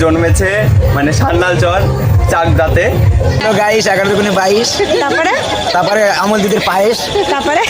জন্মেছে মানে সান্নাল চর চাকদাতে। গাইস 11-22 তারপরে আমল দিদির পায়েস তারপরে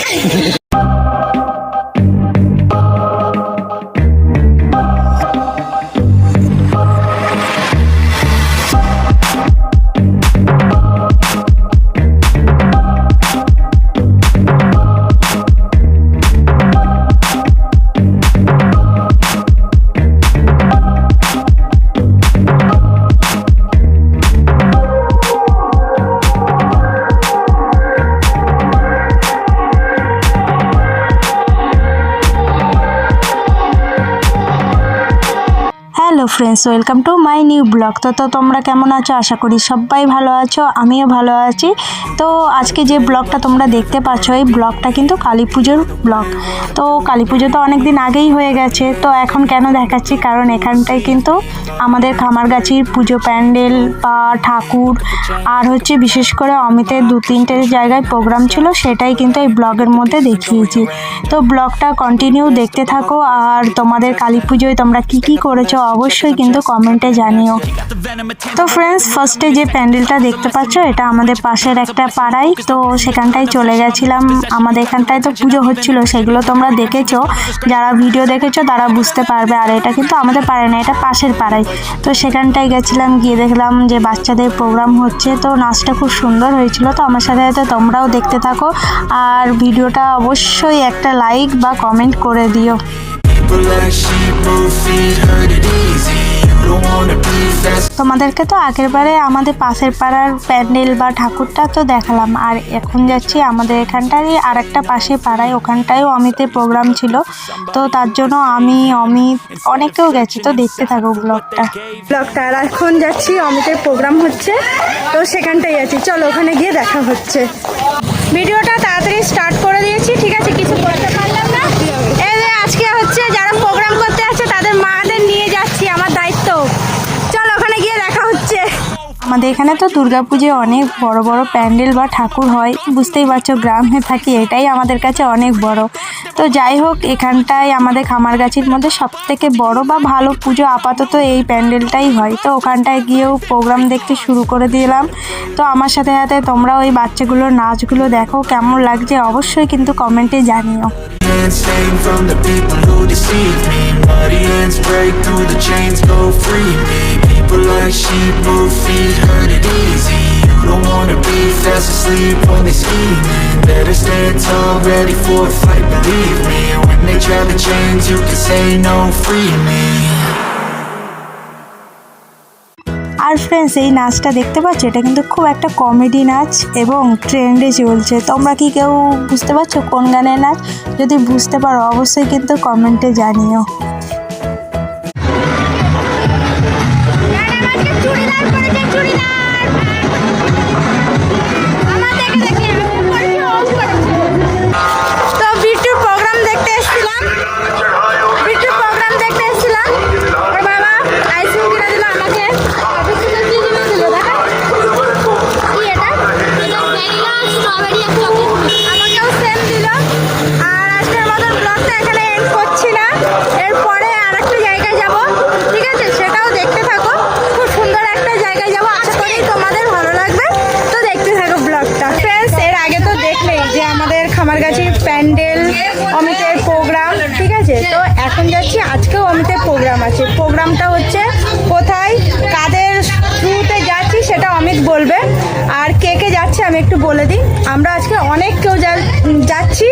hello friends, welcome to my new blog. তো তোমরা কেমন আছো? আশা করি সবাই ভালো আছো, আমিও ভালো আছি। তো আজকে যে ব্লগটা তোমরা দেখতে পাচ্ছ, এই ব্লগটা কিন্তু কালী পুজোর ব্লগ। তো কালী পুজো তো অনেক দিন আগেই হয়ে গেছে, তো এখন কেন দেখাচ্ছি, কারণ এখানটায় কিন্তু আমাদের খামারগাছির পুজো প্যান্ডেল বা ঠাকুর আর হচ্ছে বিশেষ করে অমিতের 2-3টে জায়গায় প্রোগ্রাম ছিল, সেটাই কিন্তু এই ব্লগের মধ্যে দেখিয়েছি। তো ব্লগটা কন্টিনিউ দেখতে থাকো, আর তোমাদের কালী পুজোয় তোমরা কি করেছো অবশ্যই কিন্তু কমেন্টে জানিও। তো ফ্রেন্ডস, ফার্স্টে যে প্যান্ডেলটা দেখতে পাচ্ছ, এটা আমাদের পাশের একটা পাড়ায়, তো সেখানটায় চলে গেছিলাম। আমাদের এখানটায় তো পুজো হচ্ছিল, সেগুলো তোমরা দেখেছো, যারা ভিডিও দেখেছো তারা বুঝতে পারবে। আর এটা কিন্তু আমাদের পাড়ায় না, এটা পাশের পাড়ায়। তো সেখানটায় গেছিলাম, গিয়ে দেখলাম যে বাচ্চাদের প্রোগ্রাম হচ্ছে, তো নাচটা খুব সুন্দর হয়েছিল। তো আমার সাথে সাথে তোমরাও দেখতে থাকো, আর ভিডিওটা অবশ্যই একটা লাইক বা কমেন্ট করে দিও। তোমাদেরকে তো আগের বারে আমাদের পাশের পাড়ার প্যান্ডেল বা ঠাকুরটা তো দেখালাম, আর এখন যাচ্ছি আমাদের এখানটারই আর একটা পাশে পাড়ায়, ওখানটায়ও অমিতের প্রোগ্রাম ছিল। তো তার জন্য আমি, অমিত, অনেকেও গেছি। তো দেখতে থাকো ব্লগটা। আর এখন যাচ্ছি, অমিতের প্রোগ্রাম হচ্ছে, তো সেখানটাই আছি। চলো ওখানে গিয়ে দেখা হচ্ছে। ভিডিওটা তাড়াতাড়ি স্টার্ট করে দিয়েছি, ঠিক আছে? কিছু করতে পারলাম না। এই যে আজকে হচ্ছে যারা প্রোগ্রাম করতে আছে তাদের মাদের নিয়ে যাচ্ছি, আমার দায়িত্ব। চলো ওখানে গিয়ে দেখা হচ্ছে। আমাদের এখানে তো দুর্গাপুজোয় অনেক বড় বড় প্যান্ডেল বা ঠাকুর হয়, বুঝতেই পারছো, গ্রামে থাকি, এটাই আমাদের কাছে অনেক বড়। তো যাই হোক, এখানটায় আমাদের খামারগাছির মধ্যে সবথেকে বড় বা ভালো পুজো আপাতত এই প্যান্ডেলটাই হয়। তো ওখানটায় গিয়েও প্রোগ্রাম দেখতে শুরু করে দিলাম। তো আমার সাথে সাথে তোমরা ওই বাচ্চাগুলোর নাচগুলো দেখো, কেমন লাগছে অবশ্যই কিন্তু কমেন্টে জানিও। From the people who deceive me, muddy hands break through the chains, go free me. People like sheep move feet, hurt it easy. You don't wanna be fast asleep when they scheming. Better stand tall, ready for a fight, believe me. When they try to change, you can say no, free me. R friends, এই নাচটা দেখতে পাচ্ছ, এটা কিন্তু খুব একটা comedy নাচ এবং ট্রেন্ডে চলছে। তোমরা কি কেউ বুঝতে পারছো কোন গানের নাচ? যদি বুঝতে পারো অবশ্যই কিন্তু কমেন্টে জানিও। খামারগাছির প্যান্ডেল, অমিতের প্রোগ্রাম, ঠিক আছে? তো এখন যাচ্ছি, আজকেও অমিতের প্রোগ্রাম আছে। প্রোগ্রামটা হচ্ছে কোথায়, কাদের থ্রুতে যাচ্ছি সেটা অমিত বলবে, আর কে কে যাচ্ছে আমি একটু বলে দিই। আমরা আজকে অনেক কেউ যাচ্ছি,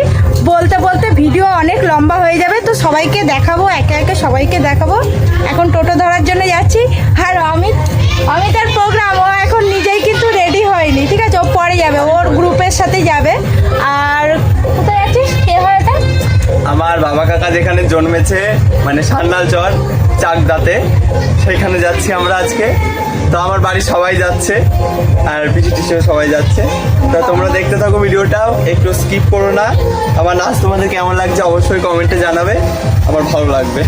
বলতে বলতে ভিডিও অনেক লম্বা হয়ে যাবে, তো সবাইকে দেখাবো, একে একে সবাইকে দেখাবো। এখন টোটো ধরার জন্য যাচ্ছি। আর অমিতের প্রোগ্রাম, ও এখন নিজেই কিন্তু রেডি হয়নি, ঠিক আছে? ও পরে যাবে, ওর গ্রুপের সাথে যাবে। আর কোথায় যাচ্ছিস? কে হয় এটা? আমার বাবা কাকা যেখানে জন্মেছে মানে সান্নাল চর চাকদাতে, সেখানে যাচ্ছি আমরা আজকে। তো আমার বাড়ির সবাই যাচ্ছে, আর পিছু টিছু সবাই যাচ্ছে। তো তোমরা দেখতে থাকো ভিডিওটাও, একটু স্কিপ করো না। আমার নাচ তোমাদের কেমন লাগছে অবশ্যই কমেন্টে জানাবে, আমার ভালো লাগবে।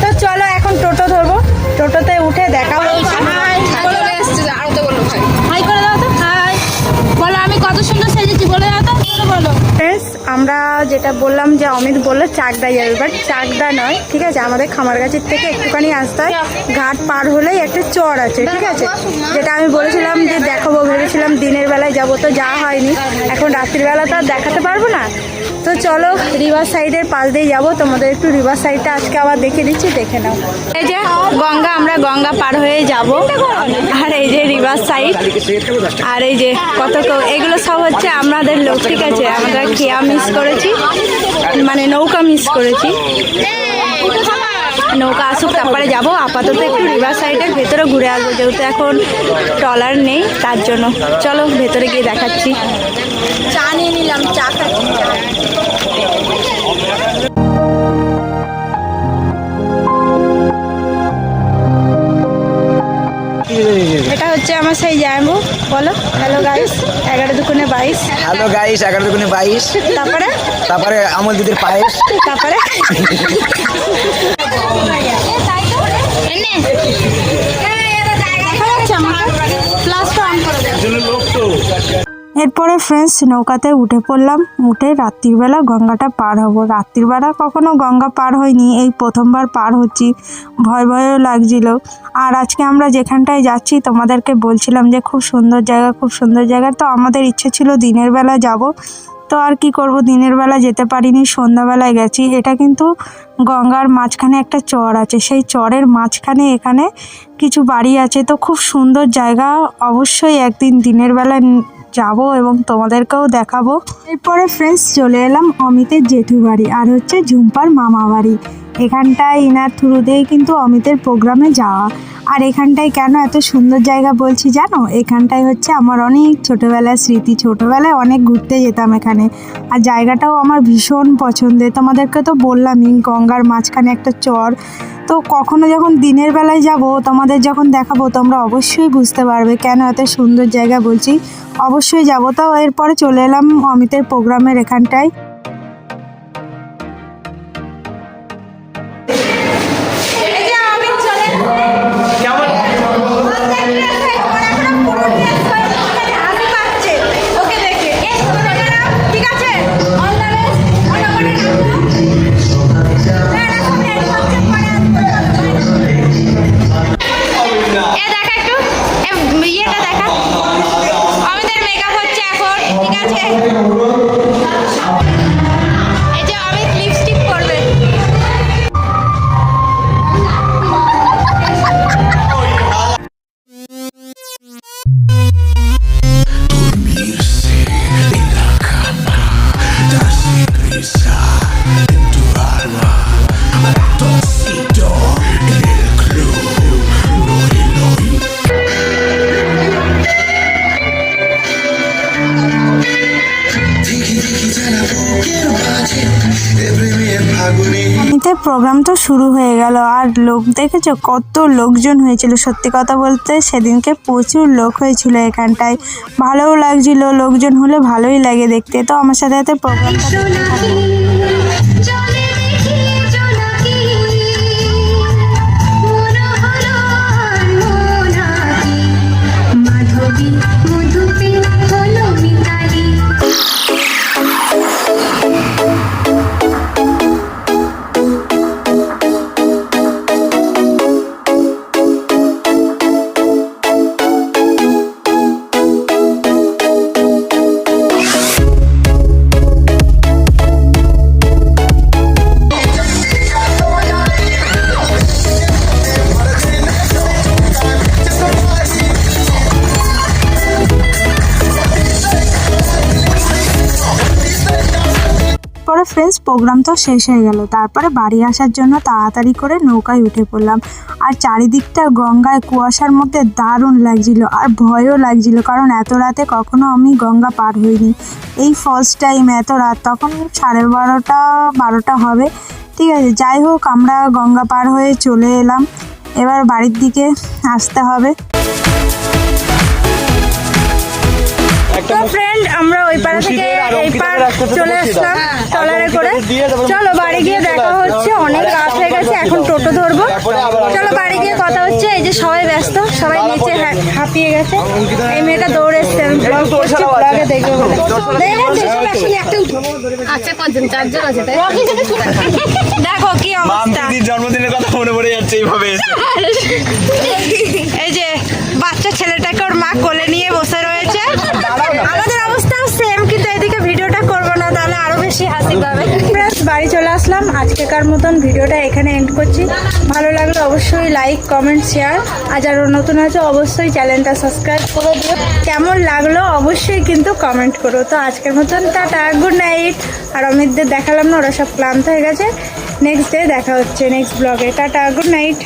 তো চলো এখন টোটো ধরবো, টোটোতে উঠে দেখা হচ্ছে। হাই করে দাও তো, হাই বলো। আমি কত সুন্দর সেজেছি বলে দাও তো। ফ্রেন্ডস, আমরা যেটা বললাম যে অমিত বললো চাকদা যাবে, বাট চাকদা নয়, ঠিক আছে। আমাদের খামারগাছির থেকে একটুখানি আসতে হয়, ঘাট পার হলেই একটা চর আছে, ঠিক আছে। যেটা আমি বলেছিলাম যে দেখাবো, ভেবেছিলাম দিনের বেলায় যাবো, তো যাওয়া হয়নি। এখন রাত্রির বেলা তো আর দেখাতে পারবো না, তো চলো রিভার সাইডের পাশ দিয়ে যাবো। তোমাদের একটু রিভার সাইডটা আজকে আবার দেখিয়ে দিচ্ছি, দেখে নাও। এই যে গঙ্গা, আমরা গঙ্গা পার হয়ে যাব, আর এই যে রিভার সাইড, আর এই যে কত এগুলো সব হচ্ছে আমাদের লোক, ঠিক আছে। আমরা খেয়া মিস করেছি, মানে নৌকা মিস করেছি। নৌকা আসুক তারপরে যাবো। আপাতত একটু রিভার সাইডের ভেতরে ঘুরে আসবো, যেহেতু এখন ট্রলার নেই, তার জন্য। চলো ভেতরে গিয়ে দেখাচ্ছি। চা নিয়ে নিলাম, চা খাচ্ছি। এটা হচ্ছে আমার সেই জায়গা। বলো হ্যালো গাইস, 11-22। Hello guys, 11-22। তারপরে তারপরে আমল দিদির পায়েস। তারপরে এরপরে ফ্রেন্ডস নৌকাতে উঠে পড়লাম, উঠে রাত্রিবেলা গঙ্গাটা পার হব। রাত্রিবেলা কখনো গঙ্গা পার হয়নি, এই প্রথমবার পার হচ্ছি, ভয় ভয়ও লাগছিল। আর আজকে আমরা যেখানটায় যাচ্ছি তোমাদেরকে বলছিলাম যে খুব সুন্দর জায়গা, খুব সুন্দর জায়গা। তো আমাদের ইচ্ছে ছিল দিনের বেলা যাব, তো আর কি করব, দিনের বেলা যেতে পারিনি, সন্ধ্যাবেলায় গেছি। এটা কিন্তু গঙ্গার মাঝখানে একটা চর আছে, সেই চরের মাঝখানে এখানে কিছু বাড়ি আছে। তো খুব সুন্দর জায়গা, অবশ্যই একদিন দিনের বেলা যাব এবং তোমাদেরকেও দেখাবো। এরপরে ফ্রেন্ডস চলে এলাম অমিতের জেঠু বাড়ি, আর হচ্ছে ঝুম্পার মামা বাড়ি। এখানটায় ইনার থ্রুতেই কিন্তু অমিতের প্রোগ্রামে যাওয়া। আর এখানটায় কেন এত সুন্দর জায়গা বলছি জানো, এখানটায় হচ্ছে আমার অনেক ছোটোবেলার স্মৃতি। ছোটোবেলায় অনেক ঘুরতে যেতাম এখানে, আর জায়গাটাও আমার ভীষণ পছন্দের। তোমাদেরকে তো বললামই গঙ্গার মাঝখানে একটা চর। তো কখনো যখন দিনের বেলায় যাব, তোমাদের যখন দেখাবো, তোমরা অবশ্যই বুঝতে পারবে কেন এত সুন্দর জায়গা বলছি। অবশ্যই যাব। তো এরপরে চলে এলাম অমিতের প্রোগ্রামের এখানটায়। অমিতের প্রোগ্রাম তো শুরু হয়ে গেল, আর লোক দেখেছো কত লোকজন হয়েছিল। সত্যি কথা বলতে সেদিনকে প্রচুর লোক হয়েছিল এখানটায়, ভালোও লাগছিল। লোকজন হলে ভালোই লাগে দেখতে। তো আমার সাথে সাথে প্রোগ্রামটা ফ্রেন্ডস প্রোগ্রাম তো শেষ হয়ে গেল। তারপরে বাড়ি আসার জন্য তাড়াতাড়ি করে নৌকায় উঠে পড়লাম। আর চারিদিকটা গঙ্গায় কুয়াশার মধ্যে দারুণ লাগছিল, আর ভয়ও লাগছিল, কারণ এত রাতে কখনো আমি গঙ্গা পার হইনি। এই ফার্স্ট টাইম এত রাত, তখন 12:30 হবে, ঠিক আছে। যাই হোক, আমরা গঙ্গা পার হয়ে চলে এলাম, এবার বাড়ির দিকে আসতে হবে। তো ফ্রেন্ড, আমরা ওই পাড়া থেকে এই পার চলে আসলাম ট্রলারে করে। চলো বাড়ি গিয়ে দেখা হচ্ছে, অনেক রাত হয়ে গেছে, এখন টোটো ধরবো। চলো বাড়ি গিয়ে কথা হচ্ছে। এই যে সবাই ব্যস্ত, সবাই নিচে হাঁপিয়ে গেছে। এই মেয়েটা দৌড়ে এসছে, আমি ব্লগ করছি, ব্লগে দেখবে বলে। আচ্ছা কজন? 4 জন আছে তাই? দেখো কি মাম অবস্থা। দিদির জন্মদিনের কথা মনে পড়ে যাচ্ছে এইভাবে এসে। এই যে বাচ্চা ছেলেটাকে ওর মা কোলে নিয়ে বসে রয়েছে। আমাদের অবস্থাও সেম, কিন্তু এদিকে ভিডিওটা করবো না, তাহলে আরো বেশি হাসি পাবে। বাড়ি চলে আসলাম, আজকেকার মতন ভিডিওটা এখানে এন্ড করছি। ভালো লাগলে অবশ্যই লাইক, কমেন্ট, শেয়ার, আর যারা নতুন আছে অবশ্যই চ্যানেলটা সাবস্ক্রাইব করে দিও। কেমন লাগলো অবশ্যই কিন্তু কমেন্ট করো। তো আজকের মতন টাটা, গুড নাইট। আর অমিতদের দেখালাম না, ওরা সব ক্লান্ত হয়ে গেছে। নেক্সট ডে দেখা হচ্ছে নেক্সট ব্লগে। Tata, good night.